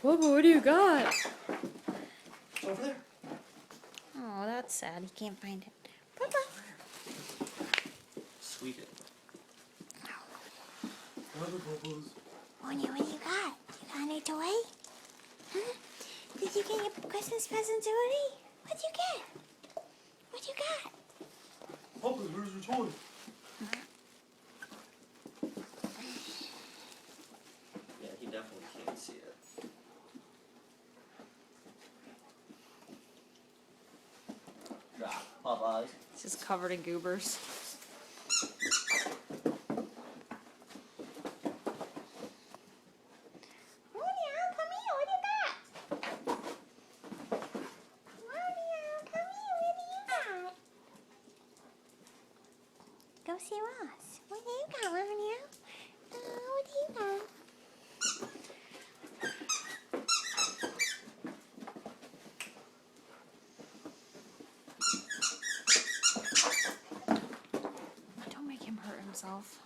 Bubba, what do you got? Over there. Oh, that's sad. He can't find it. Bubba. Sweet it. Monia, what do you got? You got any toy? Huh? Did you get your Christmas presents already? What'd you get? What you got? Papa, where's your toy? Yeah, he definitely can't see it. Drop, Popeyes. It's just covered in goobers. Monia, come here. What do you got? Monia, come here. What do you got? Go see Ross. What do you got, Monia? What do you got? Don't make him hurt himself.